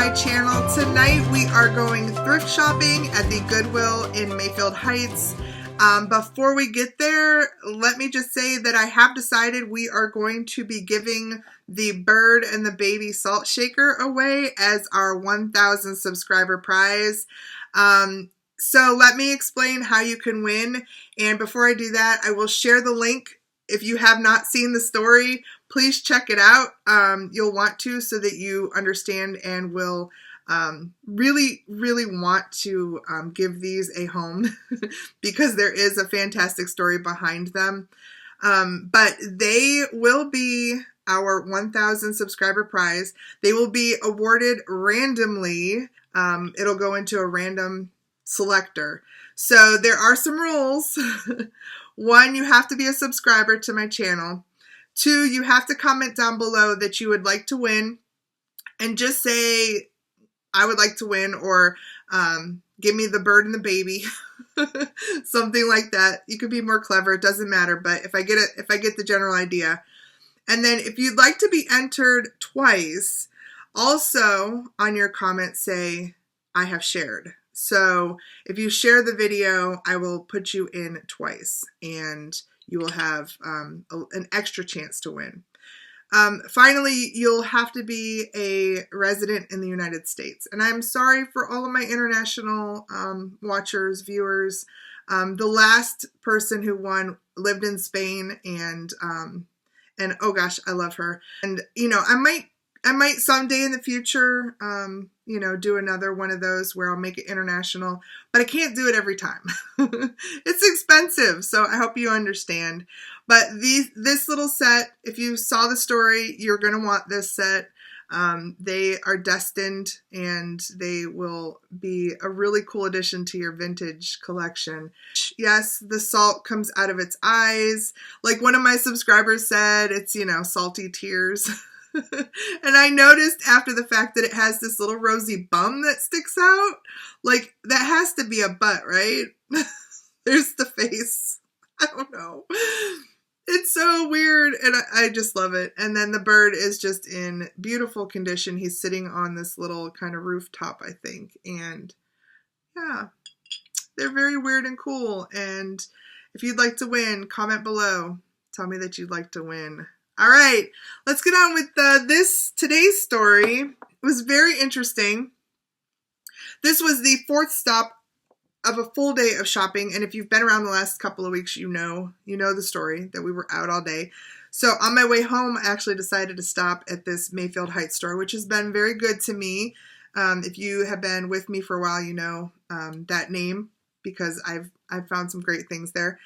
my channel. Tonight we are going thrift shopping at the Goodwill in Mayfield Heights. Before we get there, let me just say that I have decided we are going to be giving the bird and the baby salt shaker away as our 1,000 subscriber prize. So let me explain how you can win. And before I do that, I will share the link. If you have not seen the story, please check it out. You'll want to, so that you understand and will really want to give these a home because there is a fantastic story behind them. But they will be our 1,000 subscriber prize. They will be awarded randomly. It'll go into a random selector. So there are some rules. 1, you have to be a subscriber to my channel. 2, you have to comment down below that you would like to win and just say, I would like to win, or give me the bird and the baby, something like that. You could be more clever. It doesn't matter. But if I get the general idea. And then if you'd like to be entered twice, also on your comment say, I have shared. So if you share the video, I will put you in twice and you will have an extra chance to win. Finally, you'll have to be a resident in the United States. And I'm sorry for all of my international watchers, viewers. The last person who won lived in Spain, and oh gosh, I love her. And you know, I might someday in the future, you know, do another one of those where I'll make it international, but I can't do it every time. It's expensive, so I hope you understand. But this little set, if you saw the story, you're going to want this set. They are destined, and they will be a really cool addition to your vintage collection. Yes, the salt comes out of its eyes. Like one of my subscribers said, it's, you know, salty tears. And I noticed after the fact that it has this little rosy bum that sticks out. Like, that has to be a butt, right? There's the face. I don't know. It's so weird, and I just love it. And then the bird is just in beautiful condition. He's sitting on this little kind of rooftop, I think. And yeah, they're very weird and cool. And if you'd like to win, comment below. Tell me that you'd like to win. All right, let's get on with today's story. It was very interesting. This was the 4th stop of a full day of shopping, and if you've been around the last couple of weeks, you know the story, that we were out all day. So on my way home, I actually decided to stop at this Mayfield Heights store, which has been very good to me. If you have been with me for a while, you know that name, because I've found some great things there.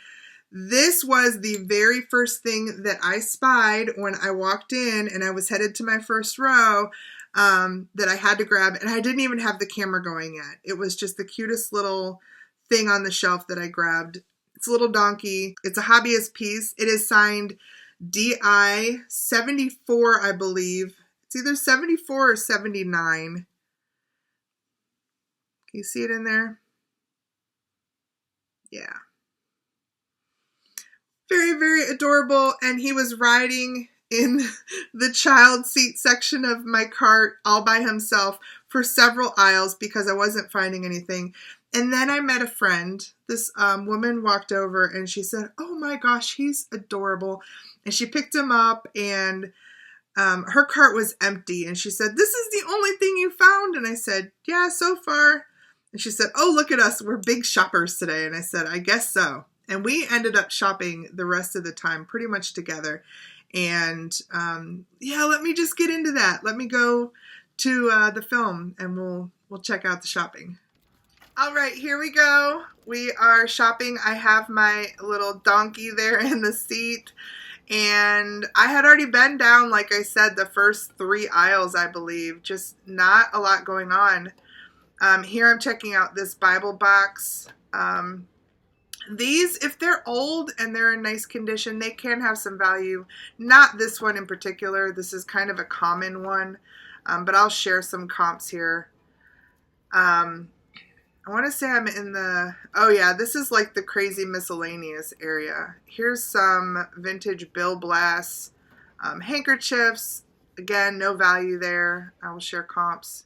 This was the very first thing that I spied when I walked in and I was headed to my first row, that I had to grab, and I didn't even have the camera going yet. It was just the cutest little thing on the shelf that I grabbed. It's a little donkey. It's a hobbyist piece. It is signed DI 74, I believe. It's either 74 or 79. Can you see it in there? Yeah. Very, very adorable. And he was riding in the child seat section of my cart all by himself for several aisles because I wasn't finding anything. And then I met a friend. This woman walked over and she said, oh my gosh, he's adorable. And she picked him up, and her cart was empty. And she said, this is the only thing you found? And I said, yeah, so far. And she said, oh, look at us. We're big shoppers today. And I said, I guess so. And we ended up shopping the rest of the time pretty much together. And yeah, let me just get into that. Let me go to the film, and we'll check out the shopping. All right, here we go. We are shopping. I have my little donkey there in the seat. And I had already been down, like I said, the first 3 aisles, I believe. Just not a lot going on. Here I'm checking out this Bible box. These, if they're old and they're in nice condition, they can have some value. Not this one in particular. This is kind of a common one, but I'll share some comps here. I want to say I'm in the, oh yeah, this is like the crazy miscellaneous area. Here's some vintage Bill Blass handkerchiefs. Again, no value there. I will share comps.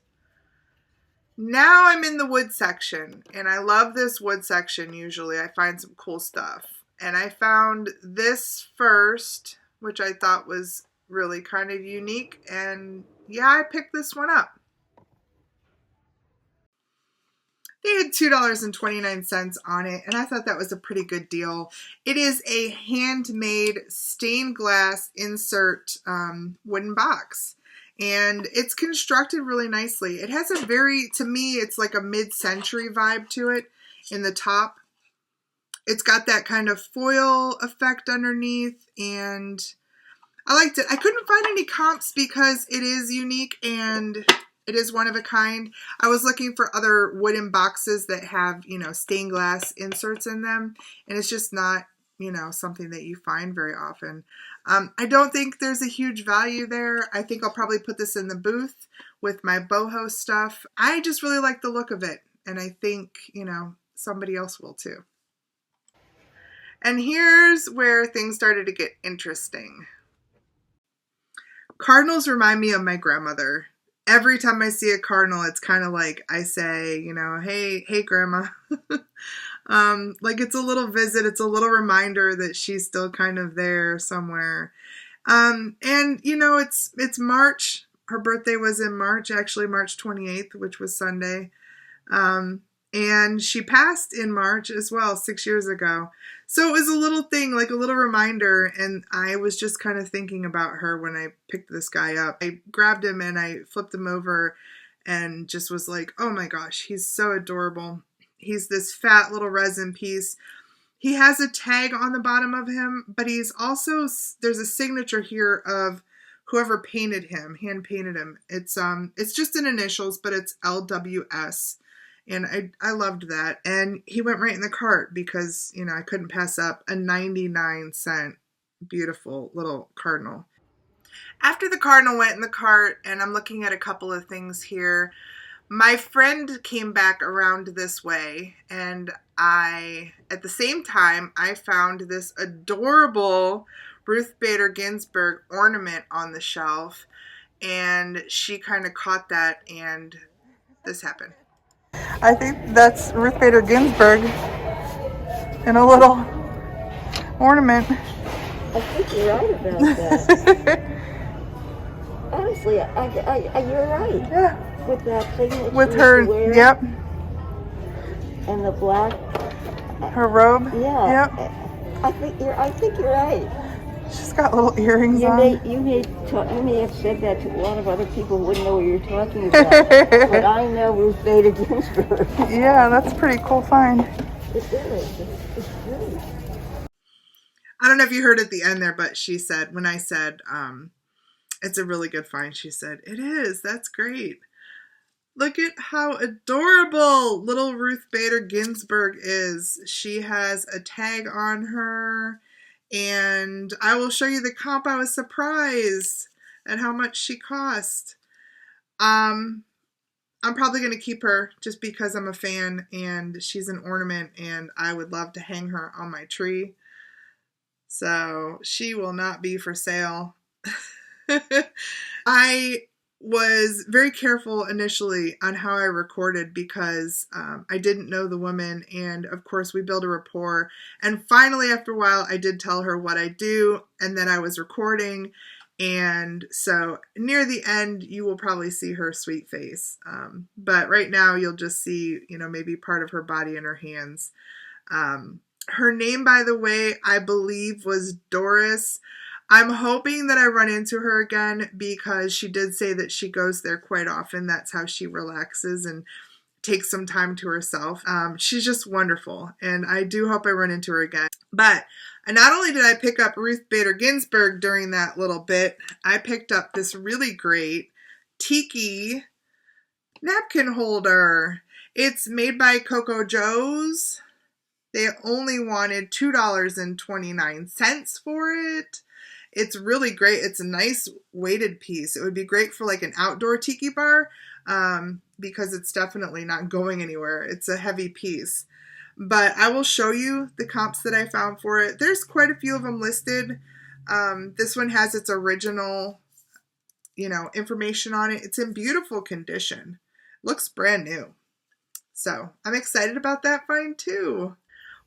Now I'm in the wood section, and I love this wood section. Usually I find some cool stuff, and I found this first, which I thought was really kind of unique, and yeah, I picked this one up. They had $2.29 on it, and I thought that was a pretty good deal. It is a handmade stained glass insert wooden box, and it's constructed really nicely. It has a very, to me, it's like a mid-century vibe to it in the top. It's got that kind of foil effect underneath, and I liked it. I couldn't find any comps because it is unique and it is one of a kind. I was looking for other wooden boxes that have, you know, stained glass inserts in them, and it's just not, you know, something that you find very often. I don't think there's a huge value there. I think I'll probably put this in the booth with my boho stuff. I just really like the look of it, and I think, you know, somebody else will too. And here's where things started to get interesting. Cardinals remind me of my grandmother. Every time I see a cardinal, it's kind of like I say, you know, hey, grandma. Like it's a little visit. It's a little reminder that she's still kind of there somewhere. And you know, it's March. Her birthday was in March, actually March 28th, which was Sunday. And she passed in March as well, 6 years ago. So it was a little thing, like a little reminder, and I was just kind of thinking about her when I picked this guy up. I grabbed him and I flipped him over and just was like, oh my gosh, he's so adorable. He's this fat little resin piece. He has a tag on the bottom of him, but he's also, there's a signature here of whoever painted him, hand painted him. It's just in initials, but it's LWS. And I loved that. And he went right in the cart because, you know, I couldn't pass up a 99-cent beautiful little cardinal. After the cardinal went in the cart, and I'm looking at a couple of things here, my friend came back around this way, and at the same time, I found this adorable Ruth Bader Ginsburg ornament on the shelf, and she kind of caught that, and this happened. I think that's Ruth Bader Ginsburg in a little ornament. I think you're right about that. Honestly, you're right. Yeah. With that thing that with she her, used to wear, yep. And the black. Her robe. Yeah. Yep. I think you're right. She's got little earrings on. You may have said that to a lot of other people who wouldn't know what you're talking about. But I know Ruth Bader Ginsburg. Yeah, that's a pretty cool find. It is. It's great. I don't know if you heard at the end there, but she said, when I said, it's a really good find, she said, it is. That's great. Look at how adorable little Ruth Bader Ginsburg is. She has a tag on her. And I will show you the comp. I was surprised at how much she cost. I'm probably going to keep her just because I'm a fan and she's an ornament and I would love to hang her on my tree. So she will not be for sale. I was very careful initially on how I recorded because I didn't know the woman, and of course we built a rapport, and finally after a while I did tell her what I do and then I was recording, and so near the end you will probably see her sweet face, but right now you'll just see, you know, maybe part of her body and her hands. Her name, by the way, I believe was Doris. I'm hoping that I run into her again because she did say that she goes there quite often. That's how she relaxes and takes some time to herself. She's just wonderful, and I do hope I run into her again. But not only did I pick up Ruth Bader Ginsburg during that little bit, I picked up this really great tiki napkin holder. It's made by Coco Joe's. They only wanted $2.29 for it. It's really great. It's a nice weighted piece. It would be great for like an outdoor tiki bar because it's definitely not going anywhere. It's a heavy piece. But I will show you the comps that I found for it. There's quite a few of them listed. This one has its original, you know, information on it. It's in beautiful condition. Looks brand new. So I'm excited about that find too.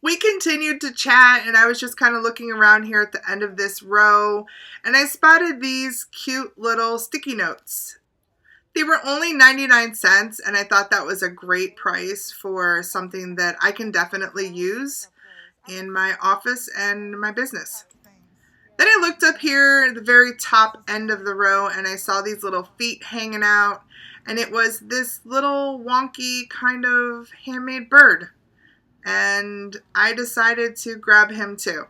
We continued to chat, and I was just kind of looking around here at the end of this row, and I spotted these cute little sticky notes. They were only 99 cents, and I thought that was a great price for something that I can definitely use in my office and my business. Then I looked up here at the very top end of the row, and I saw these little feet hanging out, and it was this little wonky kind of handmade bird. And I decided to grab him too.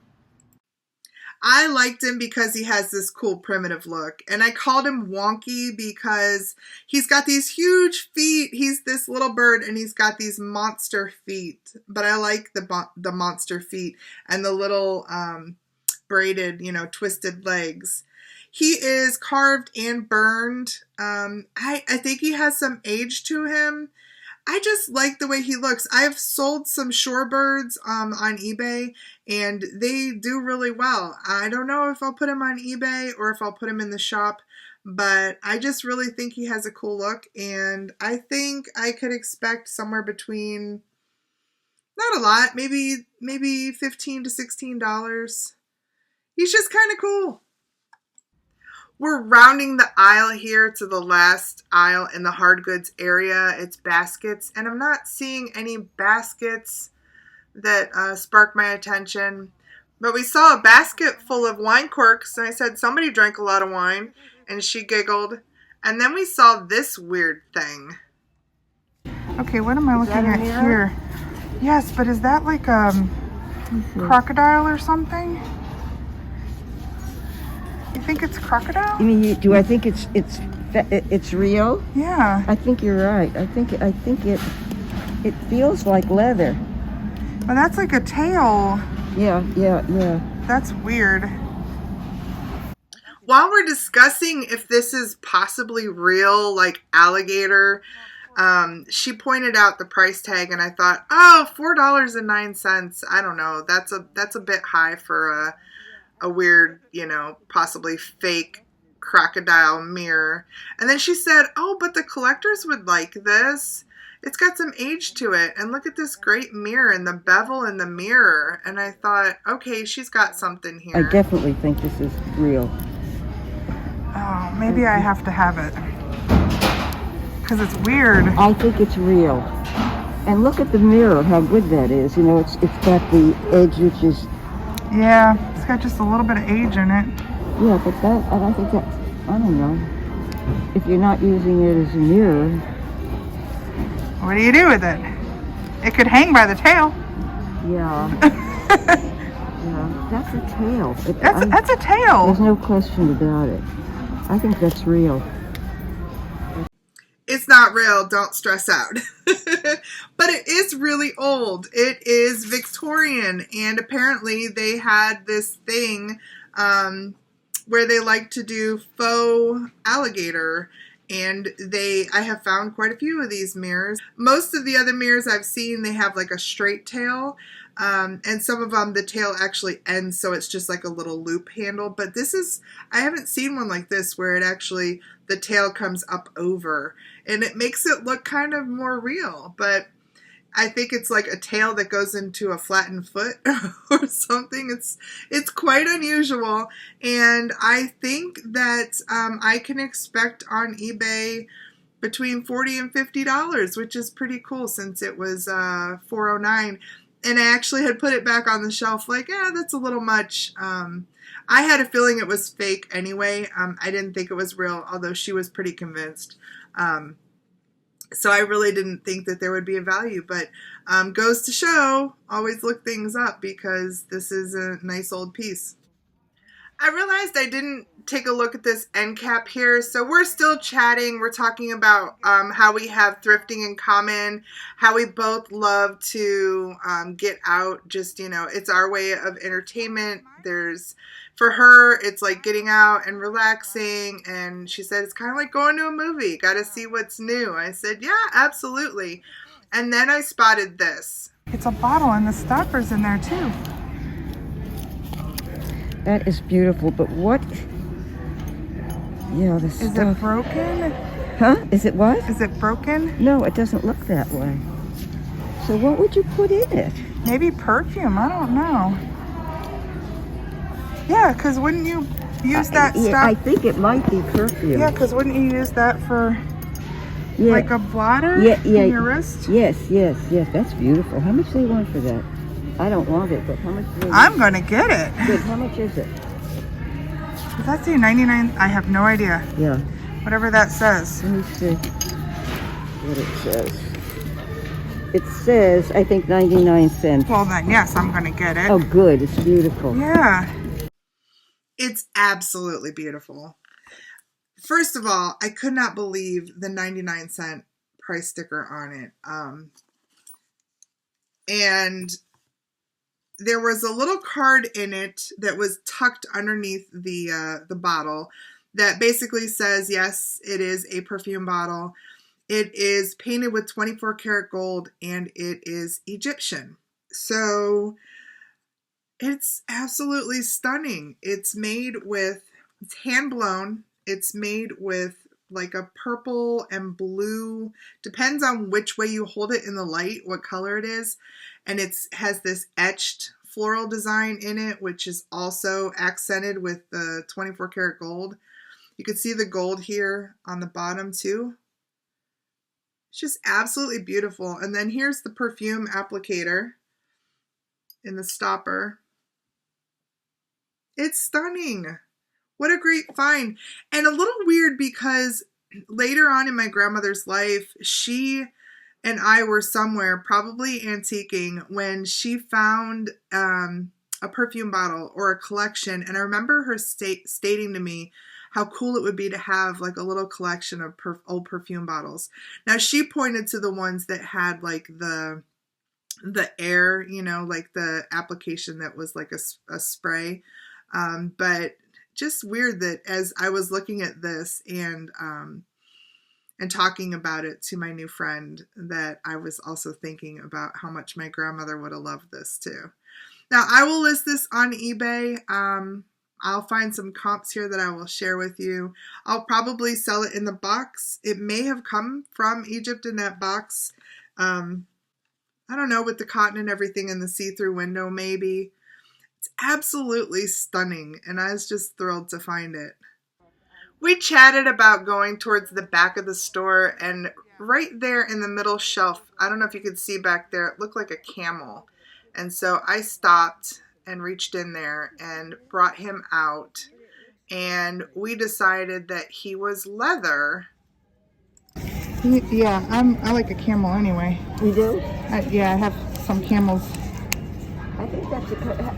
I liked him because he has this cool primitive look, and I called him wonky because he's got these huge feet. He's this little bird, and he's got these monster feet, but I like the monster feet and the little braided, twisted legs. He is carved and burned. I think he has some age to him. I just like the way he looks. I've sold some shorebirds on eBay, and they do really well. I don't know if I'll put him on eBay or if I'll put him in the shop, but I just really think he has a cool look, and I think I could expect somewhere between, not a lot, maybe $15 to $16. He's just kind of cool. We're rounding the aisle here to the last aisle in the hard goods area. It's baskets, and I'm not seeing any baskets that spark my attention. But we saw a basket full of wine corks, and I said, somebody drank a lot of wine, and she giggled. And then we saw this weird thing. Okay, what am I looking at here? Yes, but is that like a crocodile or something? You think it's crocodile? You mean, do I think it's real? Yeah. I think you're right. I think it feels like leather. Well, that's like a tail. Yeah. That's weird. While we're discussing if this is possibly real, like alligator, she pointed out the price tag, and I thought, oh, $4.09. I don't know. That's a bit high for a weird, possibly fake crocodile mirror. And then she said, oh, but the collectors would like this. It's got some age to it. And look at this great mirror and the bevel in the mirror. And I thought, okay, she's got something here. I definitely think this is real. Oh, maybe I have to have it. Because it's weird. I think it's real. And look at the mirror, how good that is. It's got the edge, which is... Yeah, it's got just a little bit of age in it. Yeah, but I think that's, I don't know. If you're not using it as a mirror. What do you do with it? It could hang by the tail. Yeah. Yeah, that's a tail. That's a tail. There's no question about it. I think that's real. It's not real, don't stress out. But it is really old. It is Victorian, and apparently they had this thing where they like to do faux alligator, and I have found quite a few of these mirrors. Most of the other mirrors I've seen, they have like a straight tail, and some of them the tail actually ends, so it's just like a little loop handle. But I haven't seen one like this where it actually, the tail comes up over, and it makes it look kind of more real. But I think it's like a tail that goes into a flattened foot or something. It's quite unusual, and I think that I can expect on eBay between $40 and $50, which is pretty cool since it was $4.09. And I actually had put it back on the shelf like, that's a little much. I had a feeling it was fake anyway. I didn't think it was real, although she was pretty convinced. So I really didn't think that there would be a value, but goes to show, always look things up because this is a nice old piece. I realized I didn't take a look at this end cap here, so we're still chatting. We're talking about how we have thrifting in common, how we both love to get out. Just, it's our way of entertainment. For her, it's like getting out and relaxing, and she said it's kind of like going to a movie. Got to see what's new. I said, yeah, absolutely. And then I spotted this. It's a bottle, and the stopper's in there too. That is beautiful, but what? Yeah, the stuff. Is it broken? Huh? Is it what? Is it broken? No, it doesn't look that way. So what would you put in it? Maybe perfume. I don't know. Yeah, because wouldn't you use that stuff? I think it might be perfume. Yeah, because wouldn't you use that for like a blotter in your wrist? Yes. That's beautiful. How much do they want for that? I don't want it, but how much do they want? I'm going to get it. Good. How much is it? Does that say 99? I have no idea. Yeah. Whatever that says. Let me see what it says. It says, I think, 99 cents. Well, then, yes, I'm going to get it. Oh, good. It's beautiful. Yeah. It's absolutely beautiful. First of all, I could not believe the 99-cent price sticker on it. And there was a little card in it that was tucked underneath the bottle that basically says, yes, it is a perfume bottle. It is painted with 24 karat gold and it is Egyptian. So it's absolutely stunning. It's hand blown. It's made with like a purple and blue, depends on which way you hold it in the light, what color it is. And it has this etched floral design in it, which is also accented with the 24 karat gold. You can see the gold here on the bottom too. It's just absolutely beautiful. And then here's the perfume applicator in the stopper. It's stunning. What a great find. And a little weird because later on in my grandmother's life, she and I were somewhere probably antiquing when she found a perfume bottle or a collection. And I remember her stating to me how cool it would be to have like a little collection of old perfume bottles. Now she pointed to the ones that had like the air, you know, like the application that was like a spray. But just weird that as I was looking at this and talking about it to my new friend, that I was also thinking about how much my grandmother would have loved this too. Now I will list this on eBay. I'll find some comps here that I will share with you. I'll probably sell it in the box. It may have come from Egypt in that box. I don't know, with the cotton and everything in the see-through window, maybe. It's absolutely stunning, and I was just thrilled to find it. We chatted about going towards the back of the store, and right there in the middle shelf, I don't know if you could see back there, it looked like a camel. And so I stopped and reached in there and brought him out, and we decided that he was leather. Yeah, I like a camel anyway. You do? Yeah, I have some camels. I think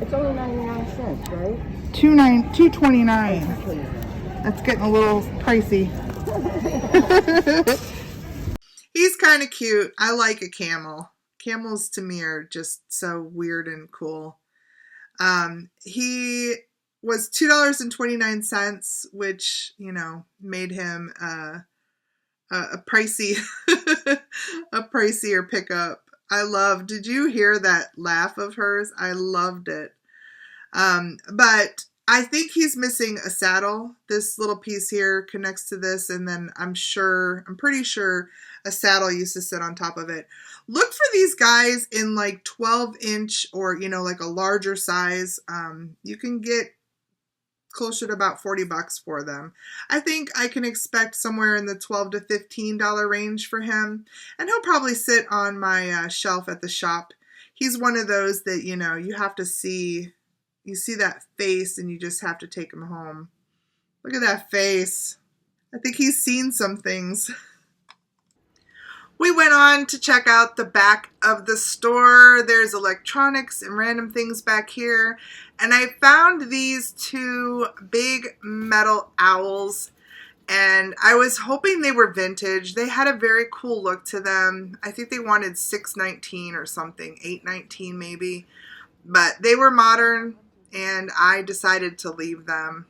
it's only 99 cents, right? $2.29. That's getting a little pricey. He's kind of cute. I like a camel. Camels to me are just so weird and cool. He was $2.29, which, you know, made him a pricey, a pricier pickup. Did you hear that laugh of hers? I loved it. But I think he's missing a saddle. This little piece here connects to this, and then I'm pretty sure a saddle used to sit on top of it. Look for these guys in like 12-inch or, you know, like a larger size. You can get closer to about $40 for them. I think I can expect somewhere in the $12 to $15 range for him. And he'll probably sit on my shelf at the shop. He's one of those that, you know, you have to see. You see that face and you just have to take him home. Look at that face. I think he's seen some things. We went on to check out the back of the store. There's electronics and random things back here. And I found these two big metal owls. And I was hoping they were vintage. They had a very cool look to them. I think they wanted $6.19 or something, $8.19 maybe. But they were modern, and I decided to leave them.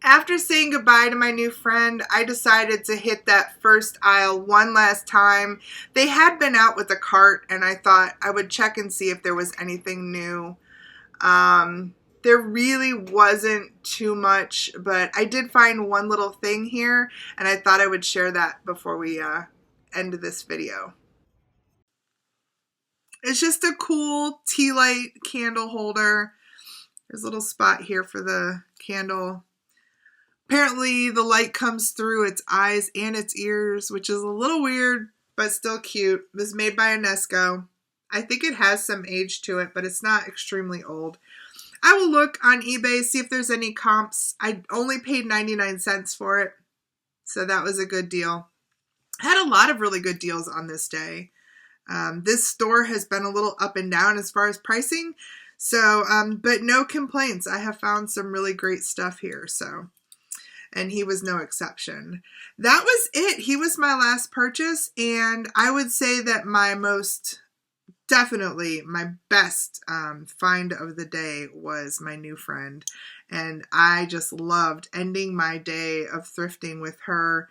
After saying goodbye to my new friend, I decided to hit that first aisle one last time. They had been out with a cart, and I thought I would check and see if there was anything new. There really wasn't too much, but I did find one little thing here, and I thought I would share that before we end this video. It's just a cool tea light candle holder. There's a little spot here for the candle. Apparently the light comes through its eyes and its ears, which is a little weird, but still cute. It was made by Unesco. I think it has some age to it, but it's not extremely old. I will look on eBay, see if there's any comps. I only paid 99 cents for it, so that was a good deal. I had a lot of really good deals on this day. This store has been a little up and down as far as pricing, so but no complaints. I have found some really great stuff here, so, and he was no exception. That was it. He was my last purchase, and I would say that definitely my best find of the day was my new friend, and I just loved ending my day of thrifting with her,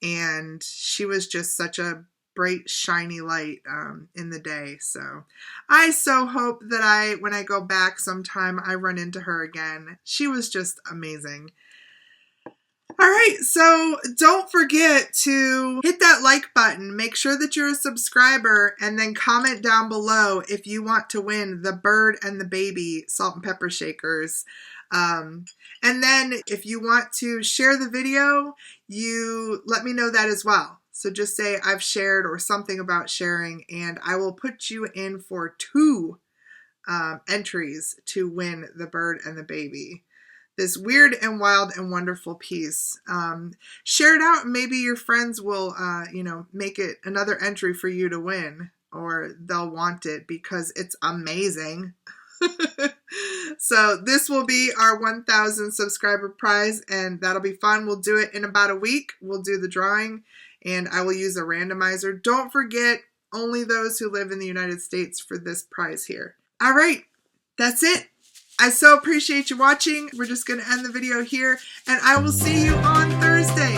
and she was just such a bright, shiny light in the day. So I so hope that when I go back sometime, I run into her again. She was just amazing. All right, so don't forget to hit that like button. Make sure that you're a subscriber, and then comment down below if you want to win the Bird and the Baby salt and pepper shakers. And then if you want to share the video, you let me know that as well. So just say I've shared or something about sharing, and I will put you in for 2 entries to win the Bird and the Baby. This weird and wild and wonderful piece. Share it out, and maybe your friends will, make it another entry for you to win, or they'll want it because it's amazing. So this will be our 1,000 subscriber prize, and that'll be fun. We'll do it in about a week. We'll do the drawing, and I will use a randomizer. Don't forget, only those who live in the United States for this prize here. All right, that's it. I so appreciate you watching. We're just going to end the video here, and I will see you on Thursday.